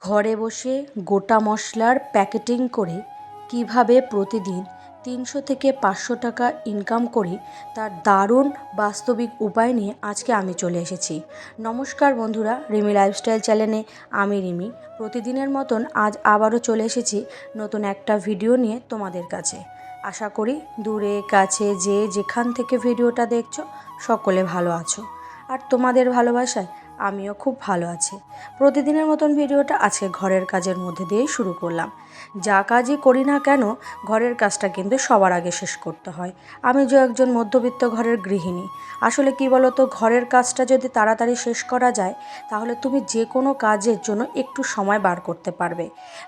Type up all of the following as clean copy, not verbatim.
ঘরে বসে গোটা মশলার প্যাকেটিং করে কিভাবে প্রতিদিন ৩০০ থেকে ৫০০ টাকা ইনকাম করি তার দারুণ বাস্তবিক উপায় নিয়ে আজকে আমি চলে এসেছি। নমস্কার বন্ধুরা, রিমি লাইফস্টাইল চ্যানেলে আমি রিমি প্রতিদিনের মতন আজ আবারও চলে এসেছি নতুন একটা ভিডিও নিয়ে তোমাদের কাছে। আশা করি দূরে কাছে যে যেখান থেকে ভিডিওটা দেখছো সকলে ভালো আছো, আর তোমাদের ভালোবাসায় আমিও খুব ভালো আছি। প্রতিদিনের মতন ভিডিওটা আজকে ঘরের কাজের মধ্যে দিয়েই শুরু করলাম। যা কাজই করি না কেন ঘরের কাজটা কিন্তু সবার আগে শেষ করতে হয়। আমি যে একজন মধ্যবিত্ত ঘরের গৃহিণী, আসলে কি বলো তো, ঘরের কাজটা যদি তাড়াতাড়ি শেষ করা যায় তাহলে তুমি যে কোনো কাজের জন্য একটু সময় বার করতে পারবে।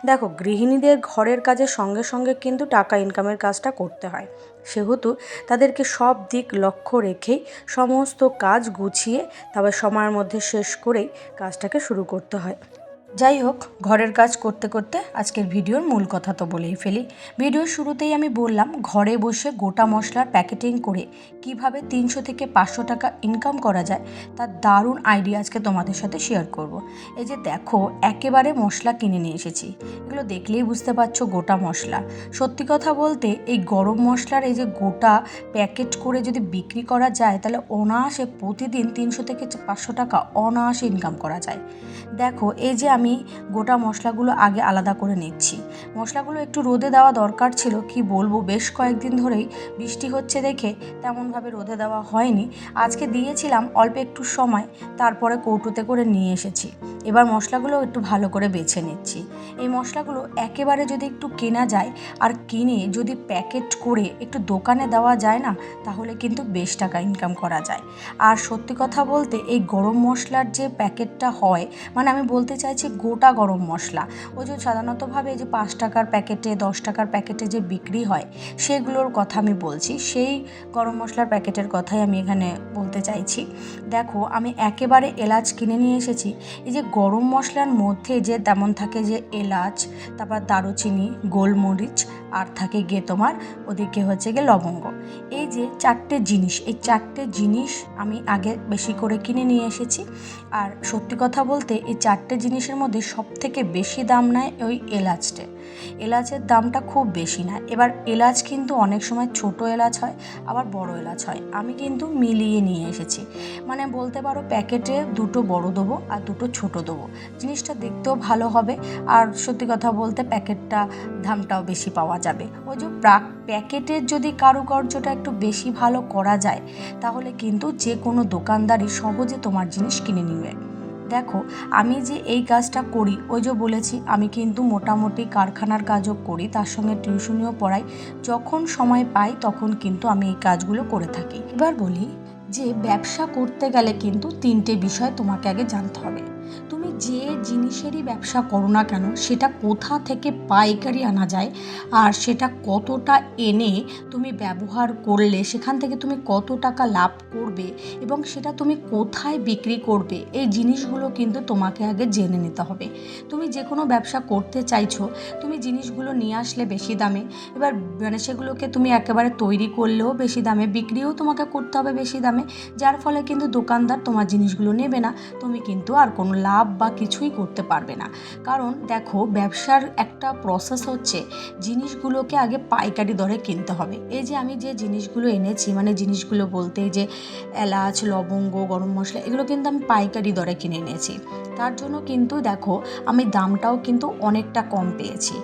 দেখো, গৃহিণীদের ঘরের কাজের সঙ্গে সঙ্গে কিন্তু টাকা ইনকামের কাজটা করতে হয়, সেহেতু তাদেরকে সব দিক লক্ষ্য রেখেই সমস্ত কাজ গুছিয়ে তবে সময়ের মধ্যে শেষ করেই কাজটাকে শুরু করতে হয়। যাই হোক, ঘরের কাজ করতে করতে আজকের ভিডিওর মূল কথা তো বলেই ফেলি। ভিডিওর শুরুতেই আমি বললাম ঘরে বসে গোটা মশলার প্যাকেটিং করে কিভাবে ৩০০ থেকে ৫০০ টাকা ইনকাম করা যায় তার দারুণ আইডিয়া আজকে তোমাদের সাথে শেয়ার করব। এই যে দেখো, একেবারে মশলা কিনে নিয়ে এসেছি, এগুলো দেখলেই বুঝতে পারছো গোটা মশলা। সত্যি কথা বলতে এই গরম মশলার এই যে গোটা প্যাকেট করে যদি বিক্রি করা যায় তাহলে অনায়াসে প্রতিদিন ৩০০ থেকে ৫০০ টাকা অনায়াসে ইনকাম করা যায়। দেখো, এই যে আমি গোটা মশলাগুলো আগে আলাদা করে নিচ্ছি। মশলাগুলো একটু রোদে দেওয়া দরকার ছিল, কি বলবো, বেশ কয়েকদিন ধরেই বৃষ্টি হচ্ছে দেখে তেমনভাবে রোদে দেওয়া হয়নি। আজকে দিয়েছিলাম অল্প একটু সময়, তারপরে কৌটোতে করে নিয়ে এসেছি। এবার মশলাগুলো একটু ভালো করে বেছে নিচ্ছি। এই মশলাগুলো একেবারে যদি একটু কেনা যায় আর কিনে যদি প্যাকেট করে একটু দোকানে দেওয়া যায় না, তাহলে কিন্তু বেশ টাকা ইনকাম করা যায়। আর সত্যি কথা বলতে এই গরম মশলার যে প্যাকেটটা হয়, মানে আমি বলতে চাইছি গোটা গরম মশলা, ওই যে সাধারণতভাবে যে ৫ টাকার প্যাকেটে ১০ টাকার প্যাকেটে যে বিক্রি হয় সেগুলোর কথা আমি বলছি, সেই গরম মশলার প্যাকেটের কথাই আমি এখানে বলতে চাইছি। দেখো, আমি একেবারে এলাচ কিনে নিয়ে এসেছি। এই যে গরম মশলার মধ্যে যে তেমন থাকে যে এলাচ, তারপর দারুচিনি, গোলমরিচ, আর থাকে গিয়ে তোমার ওদিকে হচ্ছে গিয়ে লবঙ্গ। এই যে 4টে জিনিস, এই 4টে জিনিস আমি আগে বেশি করে কিনে নিয়ে এসেছি। আর সত্যি কথা বলতে এই 4টে জিনিসের মধ্যে সবথেকে বেশি দাম নেয় ওই এলাচটা। এলাচের দামটা খুব বেশি না। এবার এলাচ কিন্তু অনেক সময় ছোট এলাচ হয়, আবার বড় এলাচ হয়। আমি কিন্তু মিলিয়ে নিয়ে এসেছি, মানে বলতে পারো প্যাকেটে 2টো বড় দেবো আর 2টো ছোট দেবো। জিনিসটা দেখতেও ভালো হবে, আর সত্যি কথা বলতে প্যাকেটটা দামটাও বেশি পাওয়া যাবে। ওই যে প্যাকেটের যদি কারুকার্যটা একটু বেশি ভালো করা যায় তাহলে কিন্তু যে কোনো দোকানদারই সহজে তোমার জিনিস কিনে নেবে। দেখো, আমি যে এই কাজটা করি, ওই যে বলেছি আমি কিন্তু মোটামুটি কারখানার কাজও করি, তার সঙ্গে টিউশনিও পড়াই। যখন সময় পাই তখন কিন্তু আমি এই কাজগুলো করে থাকি। এবার বলি যে ব্যবসা করতে গেলে কিন্তু 3টে বিষয় তোমাকে আগে জানতে হবে। তুমি যে জিনিসেরই ব্যবসা করো না কেন সেটা কোথা থেকে পাইকারি আনা যায়, আর সেটা কতটা এনে তুমি ব্যবহার করলে সেখান থেকে তুমি কত টাকা লাভ করবে এবং সেটা তুমি কোথায় বিক্রি করবে, এই জিনিসগুলো কিন্তু তোমাকে আগে জেনে নিতে হবে। তুমি যে কোনো ব্যবসা করতে চাইছো, তুমি জিনিসগুলো নিয়ে আসলে বেশি দামে, এবার মানে সেগুলোকে তুমি একেবারে তৈরি করলেও বেশি দামে, বিক্রিও তোমাকে করতে হবে বেশি দামে, যার ফলে কিন্তু দোকানদার তোমার জিনিসগুলো নেবে না, তুমি কিন্তু আর কোনো লাভ বা কিছুই করতে পারবে না। কারণ দেখো, ব্যবসার একটা প্রসেস হচ্ছে জিনিসগুলোকে আগে পাইকারি দরে কিনতে হবে। এই যে আমি যে জিনিসগুলো এনেছি, মানে জিনিসগুলো বলতে যে এলাচ, লবঙ্গ, গরম মশলা, এগুলো কিন্তু আমি পাইকারি দরে কিনে এনেছি। তার জন্য কিন্তু দেখো আমি দামটাও কিন্তু অনেকটা কম পেয়েছি।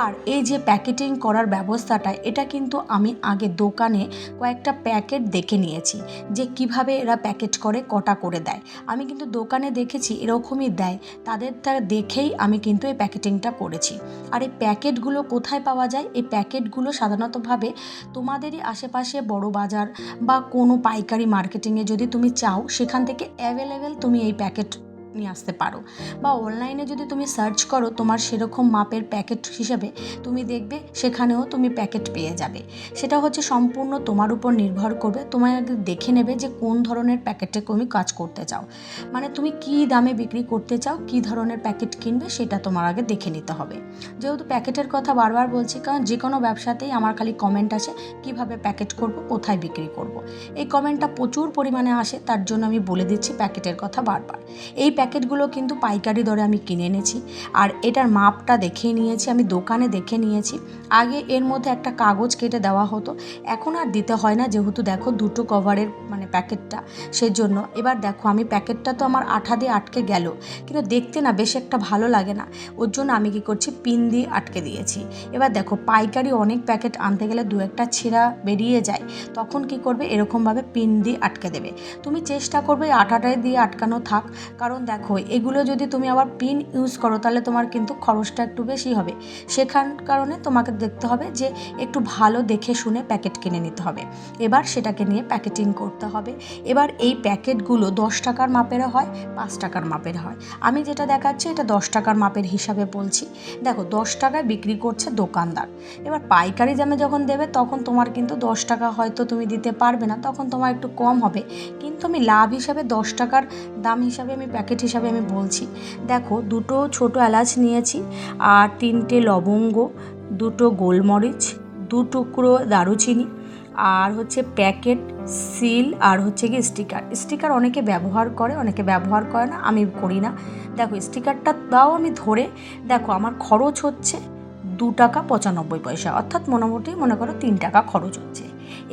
আর এই যে প্যাকেটিং করার ব্যবস্থাটা, এটা কিন্তু আমি আগে দোকানে কয়েকটা প্যাকেট দেখে নিয়েছি যে কিভাবে এরা প্যাকেট করে, কটা করে দেয়। আমি কিন্তু দোকানে দেখেছি এরকমই দেয়, তাদের দেখেই আমি কিন্তু এই প্যাকেটিংটা করেছি। আর এই প্যাকেটগুলো কোথায় পাওয়া যায়? এই প্যাকেটগুলো সাধারণতভাবে তোমাদেরই আশেপাশে বড় বাজার বা কোনো পাইকারি মার্কেটিংয়ে যদি তুমি চাও, সেখান থেকে অ্যাভেলেবেল তুমি এই প্যাকেট নিয়ে আসতে পারো। বা অনলাইনে যদি তুমি সার্চ করো তোমার সেরকম মাপের প্যাকেট হিসেবে, তুমি দেখবে সেখানেও তুমি প্যাকেট পেয়ে যাবে। সেটা হচ্ছে সম্পূর্ণ তোমার উপর নির্ভর করবে। তোমায় আগে দেখে নেবে যে কোন ধরনের প্যাকেটে তুমি কাজ করতে চাও, মানে তুমি কী দামে বিক্রি করতে চাও, কী ধরনের প্যাকেট কিনবে সেটা তোমার আগে দেখে নিতে হবে। যেহেতু প্যাকেটের কথা বারবার বলছি, কারণ যে কোনো ব্যবসাতেই আমার খালি কমেন্ট আসে কিভাবে প্যাকেট করব, কোথায় বিক্রি করব। এই কমেন্টটা প্রচুর পরিমাণে আসে, তার জন্য আমি বলে দিচ্ছি প্যাকেটের কথা বারবার। এই প্যাকেটগুলো কিন্তু পাইকারি দরে আমি কিনে এনেছি, আর এটার মাপটা দেখে নিয়েছি, আমি দোকানে দেখে নিয়েছি। আগে এর মধ্যে একটা কাগজ কেটে দেওয়া হতো, এখন আর দিতে হয় না, যেহেতু দেখো দুটো কভারের মানে প্যাকেটটা, সেজন্য। এবার দেখো আমি প্যাকেটটা তো আমার আঠা দিয়ে আটকে গেল, কিন্তু দেখতে না বেশ একটা ভালো লাগে না, ওর জন্য আমি কি করছি পিন দিয়ে আটকে দিয়েছি। এবার দেখো পাইকারি অনেক প্যাকেট আনতে গেলে দু একটা ছেঁড়া বেরিয়ে যায়, তখন কি করবে এরকমভাবে পিন দিয়ে আটকে দেবে। তুমি চেষ্টা করবে আটাটাই দিয়ে আটকানো থাক, কারণ দেখো এগুলো যদি তুমি আবার পিন ইউজ করো তাহলে তোমার কিন্তু খরচটা একটু বেশি হবে। কারণে তোমাকে দেখতে হবে যে একটু ভালো দেখে শুনে প্যাকেট কিনে নিতে হবে। এবার সেটাকে নিয়ে প্যাকেটিং করতে হবে। এবার এই প্যাকেটগুলো 10 টাকার মাপের হয়, 5 টাকার মাপের হয়। আমি যেটা দেখাচ্ছি এটা 10 টাকার মাপের হিসাবে বলছি। দেখো 10 টাকায় বিক্রি করছে দোকানদার। এবার পাইকারি দামে যখন দেবে তখন তোমার কিন্তু 10 টাকা হয়তো তুমি দিতে পারবে না, তখন তোমার একটু কম হবে, কিন্তু আমি লাভ হিসাবে 10 টাকার দাম হিসাবে আমি প্যাকেট হিসাবে আমি বলছি। দেখো দুটো ছোটো এলাচ নিয়েছি, আর 3টে লবঙ্গ, 2টো গোলমরিচ, 2 টুকরো দারুচিনি, আর হচ্ছে প্যাকেট সিল, আর হচ্ছে কি স্টিকার অনেকে ব্যবহার করে অনেকে ব্যবহার করে না, আমি করি না। দেখো স্টিকারটা দাও আমি ধরে, দেখো আমার খরচ হচ্ছে 2 টাকা 95 পয়সা, অর্থাৎ মোটামুটি মনে করো 3 টাকা খরচ হচ্ছে।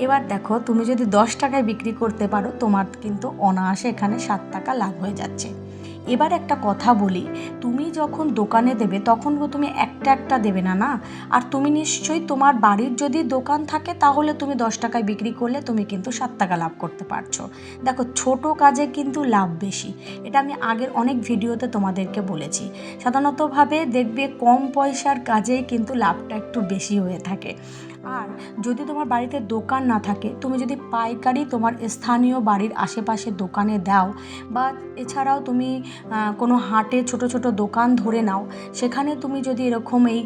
এবার দেখো তুমি যদি 10 টাকায় বিক্রি করতে পারো তোমার কিন্তু অনায়াসে এখানে 7 টাকা লাভ হয়ে যাচ্ছে। এবার একটা কথা বলি, তুমি যখন দোকানে দেবে তখন তুমি একটা একটা দেবে না, না। আর তুমি নিশ্চয়ই তোমার বাড়ির যদি দোকান থাকে তাহলে তুমি 10 টাকায় বিক্রি করলে তুমি কিন্তু 7 টাকা লাভ করতে পারছো। দেখো ছোট কাজে কিন্তু লাভ বেশি, এটা আমি আগের অনেক ভিডিওতে তোমাদেরকে বলেছি। সাধারণতভাবে দেখবে কম পয়সার কাজেই কিন্তু লাভটা একটু বেশি হয়ে থাকে। আর যদি তোমার বাড়িতে দোকান না থাকে, তুমি যদি পাইকারি তোমার স্থানীয় বাড়ির আশেপাশে দোকানে দাও, বা এছাড়াও তুমি কোনো হাটে ছোট ছোট দোকান ধরে নাও, সেখানে তুমি যদি এরকম এই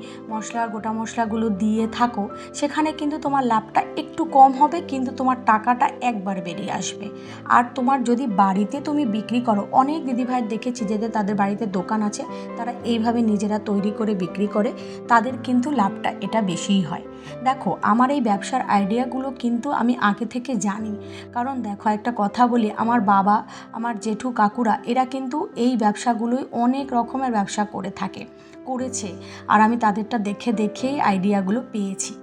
গোটা মশলাগুলো দিয়ে থাকো, সেখানে কিন্তু তোমার লাভটা একটু কম হবে, কিন্তু তোমার টাকাটা একবার বেরিয়ে আসবে। আর তোমার যদি বাড়িতে তুমি বিক্রি করো, অনেক দিদিভাইয়ের দেখেছি যাদের তাদের বাড়িতে দোকান আছে, তারা এইভাবে নিজেরা তৈরি করে বিক্রি করে, তাদের কিন্তু লাভটা এটা বেশিই হয়। দেখো আমার এই ব্যবসার আইডিয়াগুলো কিন্তু আমি আগে থেকে জানি, কারণ দেখো একটা কথা বলি, আমার বাবা, আমার জেঠু কাকুরা এরা কিন্তু এই ব্যবসাগুলোই অনেক রকমের ব্যবসা করেছে, আর আমি তাদেরটা দেখেই আইডিয়াগুলো পেয়েছি।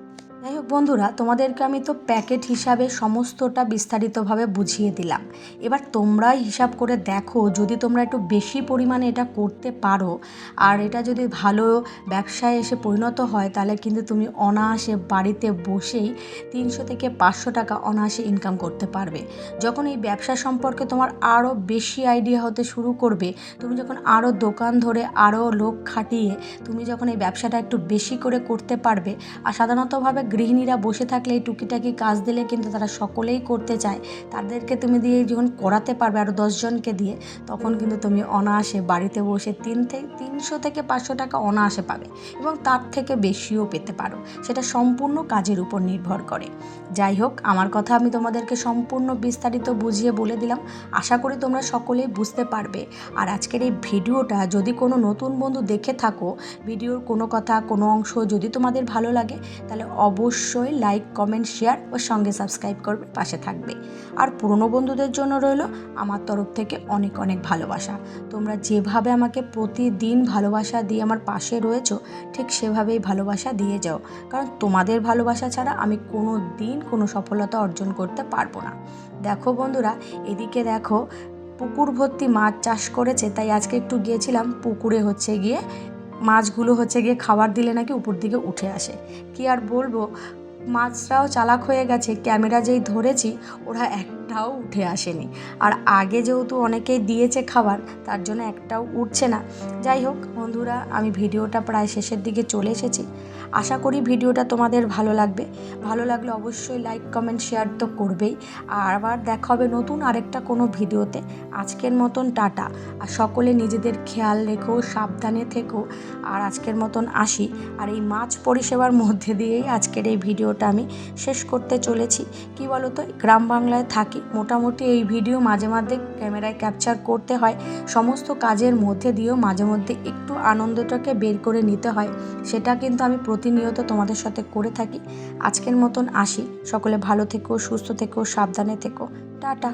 যাই হোক বন্ধুরা, তোমাদেরকে আমি তো প্যাকেট হিসাবে সমস্তটা বিস্তারিতভাবে বুঝিয়ে দিলাম। এবার তোমরাই হিসাব করে দেখো, যদি তোমরা একটু বেশি পরিমাণে এটা করতে পারো, আর এটা যদি ভালো ব্যবসায় এসে পরিণত হয়, তাহলে কিন্তু তুমি অনায়াসে বাড়িতে বসেই 300 থেকে 500 টাকা অনায়াসে ইনকাম করতে পারবে। যখন এই ব্যবসা সম্পর্কে তোমার আরও বেশি আইডিয়া হতে শুরু করবে, তুমি যখন আরও দোকান ধরে আরও লোক খাটিয়ে তুমি যখন এই ব্যবসাটা একটু বেশি করে করতে পারবে, আর সাধারণতভাবে গৃহিণীরা বসে থাকলে এই টুকিটাকি কাজ দিলে কিন্তু তারা সকলেই করতে চায়, তাদেরকে তুমি দিয়ে যখন করাতে পারবে আরও 10 জনকে দিয়ে, তখন কিন্তু তুমি অনায়াসে বাড়িতে বসে 300 থেকে 500 টাকা অনায়াসে পাবে, এবং তার থেকে বেশিও পেতে পারো, সেটা সম্পূর্ণ কাজের উপর নির্ভর করে। যাই হোক, আমার কথা আমি তোমাদেরকে সম্পূর্ণ বিস্তারিত বুঝিয়ে বলে দিলাম, আশা করি তোমরা সকলেই বুঝতে পারবে। আর আজকের এই ভিডিওটা যদি কোনো নতুন বন্ধু দেখে থাকো, ভিডিওর কোনো কথা কোনো অংশ যদি তোমাদের ভালো লাগে, তাহলে অবশ্যই লাইক কমেন্ট শেয়ার ও সঙ্গে সাবস্ক্রাইব করবে, পাশে থাকবে। আর পুরনো বন্ধুদের জন্য রইল আমার তরফ থেকে অনেক অনেক ভালোবাসা। তোমরা যেভাবে আমাকে প্রতিদিন ভালোবাসা দিয়ে আমার পাশে রয়েছো, ঠিক সেভাবেই ভালোবাসা দিয়ে যাও, কারণ তোমাদের ভালোবাসা ছাড়া আমি কোনো দিন কোনো সফলতা অর্জন করতে পারবো না। দেখো বন্ধুরা, এদিকে দেখো পুকুর ভর্তি মাছ চাষ করেছে, তাই আজকে একটু গিয়েছিলাম পুকুরে, মাছগুলো খাবার দিলে নাকি উপর দিকে উঠে আসে। কি আর বলবো, মাছরাও চালাক হয়ে গেছে, ক্যামেরা যেই ধরেছি ওরা একটাও উঠে আসেনি, আর আগে যেহেতু অনেকেই দিয়েছে খাবার, তার জন্য একটাও উঠছে না। যাই হোক বন্ধুরা, আমি ভিডিওটা প্রায় শেষের দিকে চলে এসেছি। আশা করি ভিডিওটা তোমাদের ভালো লাগবে। ভালো লাগলে অবশ্যই লাইক কমেন্ট শেয়ার তো করবেই। আর আবার দেখা হবে নতুন আরেকটা কোনো ভিডিওতে। আজকের মতন টাটা। আর সকলে নিজেদের খেয়াল রেখো, সাবধানে থেকো। আর আজকের মতন আসি। আর এই মাছ পরিষেবার মধ্যে দিয়েই আজকের এই ভিডিওটা আমি শেষ করতে চলেছি। কি বলো তো, গ্রাম বাংলায় থাকি, মোটামুটি এই ভিডিও মাঝে মাঝে ক্যামেরায় ক্যাপচার করতে হয়। সমস্ত কাজের মধ্যে দিয়েও মাঝে মধ্যে একটু আনন্দটাকে বের করে নিতে হয়, সেটা কিন্তু আমি প্রতিনিয়ত তোমাদের সাথে করে থাকি। আজকের মতন আসি। সকলে ভালো থেকো, সুস্থ থেকো, সাবধানে থেকো। টাটা।